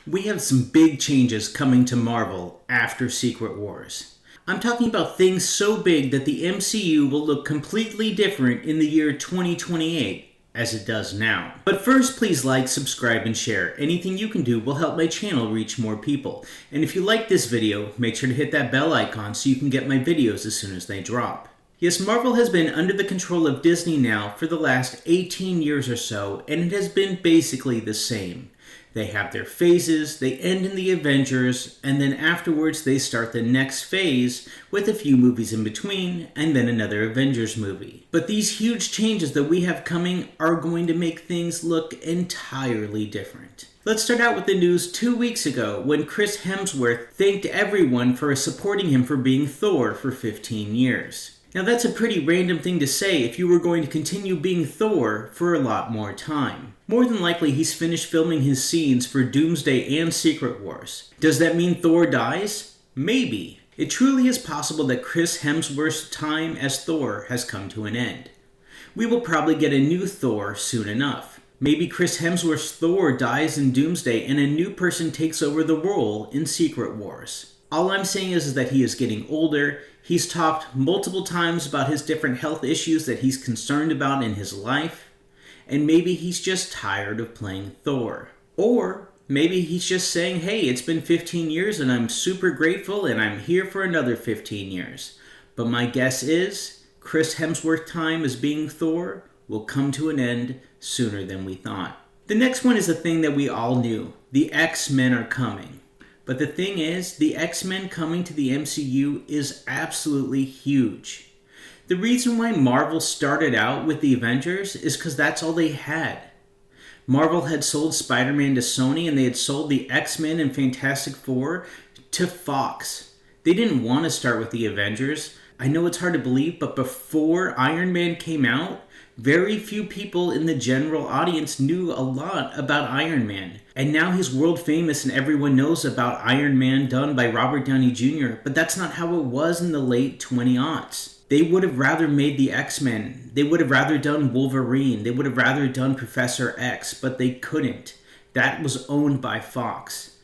We have some big changes coming to Marvel after Secret Wars. I'm talking about things so big that the MCU will look completely different in the year 2028 as it does now. But first, please like, subscribe, and share. Anything you can do will help my channel reach more people. And if you like this video, make sure to hit that bell icon so you can get my videos as soon as they drop. Yes, Marvel has been under the control of Disney now for the last 18 years or so, and it has been basically the same. They have their phases, they end in the Avengers, and then afterwards they start the next phase with a few movies in between, and then another Avengers movie. But these huge changes that we have coming are going to make things look entirely different. Let's start out with the news 2 weeks ago when Chris Hemsworth thanked everyone for supporting him for being Thor for 15 years. Now that's a pretty random thing to say if you were going to continue being Thor for a lot more time. More than likely he's finished filming his scenes for Doomsday and Secret Wars. Does that mean Thor dies? Maybe. It truly is possible that Chris Hemsworth's time as Thor has come to an end. We will probably get a new Thor soon enough. Maybe Chris Hemsworth's Thor dies in Doomsday and a new person takes over the role in Secret Wars. All I'm saying is that he is getting older. He's talked multiple times about his different health issues that he's concerned about in his life. And maybe he's just tired of playing Thor. Or maybe he's just saying, hey, it's been 15 years and I'm super grateful and I'm here for another 15 years. But my guess is Chris Hemsworth's time as being Thor will come to an end sooner than we thought. The next one is a thing that we all knew. The X-Men are coming. But the thing is, the X-Men coming to the MCU is absolutely huge. The reason why Marvel started out with the Avengers is because that's all they had. Marvel had sold Spider-Man to Sony and they had sold the X-Men and Fantastic Four to Fox. They didn't want to start with the Avengers. I know it's hard to believe, but before Iron Man came out, very few people in the general audience knew a lot about Iron Man. And now he's world famous and everyone knows about Iron Man done by Robert Downey Jr., but that's not how it was in the late 20-aughts. They would have rather made the X-Men. They would have rather done Wolverine. They would have rather done Professor X, but they couldn't. That was owned by Fox.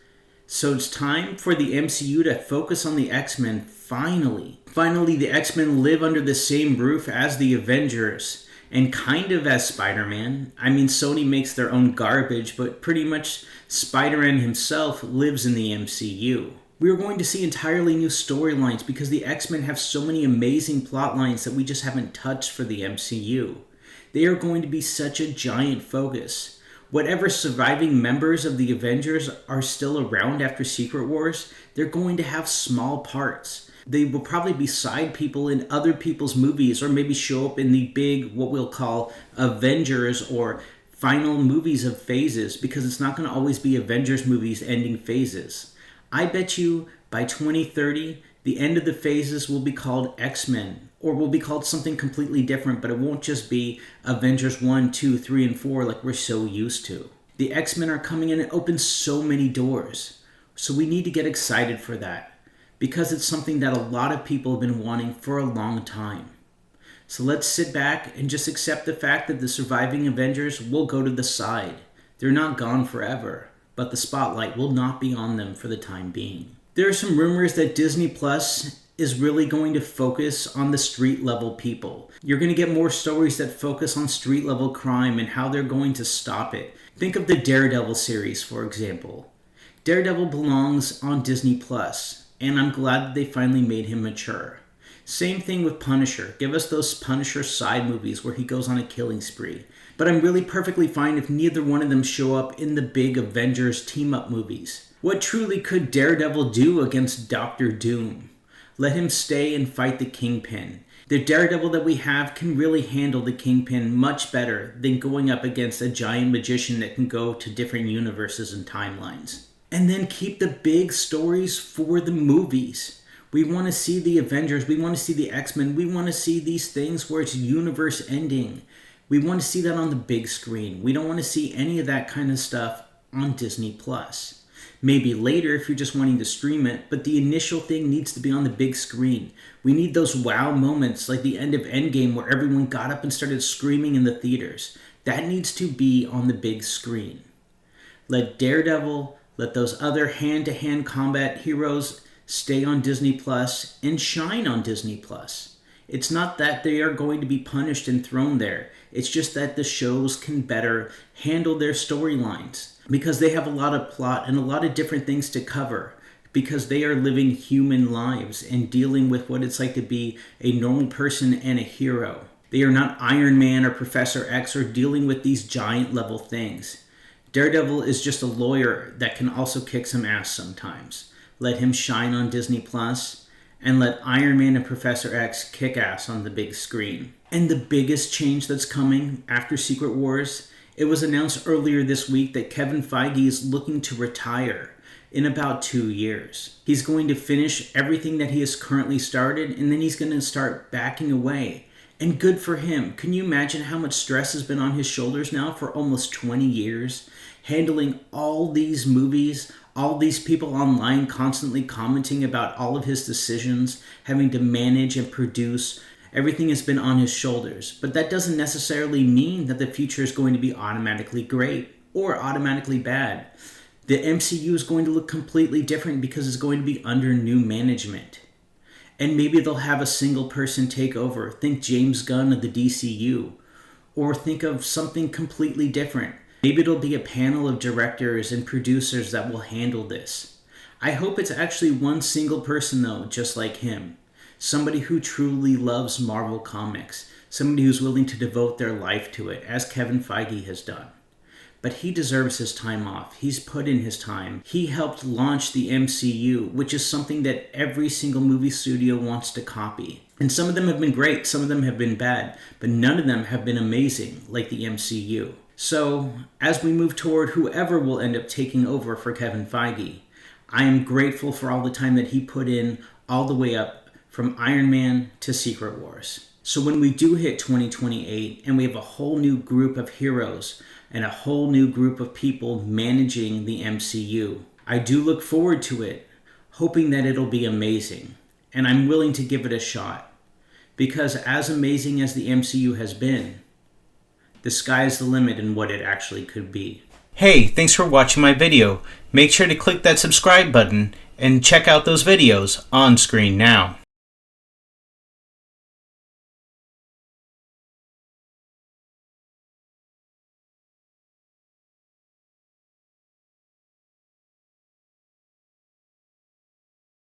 So it's time for the MCU to focus on the X-Men finally. Finally, the X-Men live under the same roof as the Avengers. And kind of as Spider-Man. I mean, Sony makes their own garbage, but pretty much Spider-Man himself lives in the MCU. We are going to see entirely new storylines because the X-Men have so many amazing plot lines that we just haven't touched for the MCU. They are going to be such a giant focus. Whatever surviving members of the Avengers are still around after Secret Wars, they're going to have small parts. They will probably be side people in other people's movies or maybe show up in the big, what we'll call Avengers or final movies of phases because it's not going to always be Avengers movies ending phases. I bet you by 2030, the end of the phases will be called X-Men or will be called something completely different, but it won't just be Avengers 1, 2, 3, and 4 like we're so used to. The X-Men are coming in and open so many doors. So we need to get excited for that, because it's something that a lot of people have been wanting for a long time. So let's sit back and just accept the fact that the surviving Avengers will go to the side. They're not gone forever, but the spotlight will not be on them for the time being. There are some rumors that Disney Plus is really going to focus on the street level people. You're going to get more stories that focus on street level crime and how they're going to stop it. Think of the Daredevil series, for example. Daredevil belongs on Disney Plus. And I'm glad that they finally made him mature. Same thing with Punisher. Give us those Punisher side movies where he goes on a killing spree. But I'm really perfectly fine if neither one of them show up in the big Avengers team-up movies. What truly could Daredevil do against Dr. Doom? Let him stay and fight the Kingpin. The Daredevil that we have can really handle the Kingpin much better than going up against a giant magician that can go to different universes and timelines. And then keep the big stories for the movies. We want to see the Avengers. We want to see the X-Men. We want to see these things where it's universe ending. We want to see that on the big screen. We don't want to see any of that kind of stuff on Disney Plus. Maybe later if you're just wanting to stream it, but the initial thing needs to be on the big screen. We need those wow moments like the end of Endgame where everyone got up and started screaming in the theaters. That needs to be on the big screen. Let Daredevil, Let those other hand-to-hand combat heroes stay on Disney Plus and shine on Disney Plus. It's not that they are going to be punished and thrown there. It's just that the shows can better handle their storylines because they have a lot of plot and a lot of different things to cover, because they are living human lives and dealing with what it's like to be a normal person and a hero. They are not Iron Man or Professor X or dealing with these giant level things. Daredevil is just a lawyer that can also kick some ass sometimes. Let him shine on Disney Plus, and let Iron Man and Professor X kick ass on the big screen. And the biggest change that's coming after Secret Wars, it was announced earlier this week that Kevin Feige is looking to retire in about 2 years. He's going to finish everything that he has currently started, and then he's going to start backing away. And good for him. Can you imagine how much stress has been on his shoulders now for almost 20 years? Handling all these movies, all these people online constantly commenting about all of his decisions, having to manage and produce. Everything has been on his shoulders. But that doesn't necessarily mean that the future is going to be automatically great or automatically bad. The MCU is going to look completely different because it's going to be under new management. And maybe they'll have a single person take over. Think James Gunn of the DCU. Or think of something completely different. Maybe it'll be a panel of directors and producers that will handle this. I hope it's actually one single person though, just like him. Somebody who truly loves Marvel Comics. Somebody who's willing to devote their life to it, as Kevin Feige has done. But he deserves his time off. He's put in his time. He helped launch the MCU, which is something that every single movie studio wants to copy. And some of them have been great, some of them have been bad, but none of them have been amazing like the MCU. So, as we move toward whoever will end up taking over for Kevin Feige, I am grateful for all the time that he put in all the way up from Iron Man to Secret Wars. So when we do hit 2028 and we have a whole new group of heroes and a whole new group of people managing the MCU, I do look forward to it, hoping that it'll be amazing. And I'm willing to give it a shot. Because as amazing as the MCU has been, the sky's the limit in what it actually could be. Hey, thanks for watching my video. Make sure to click that subscribe button and check out those videos on screen now.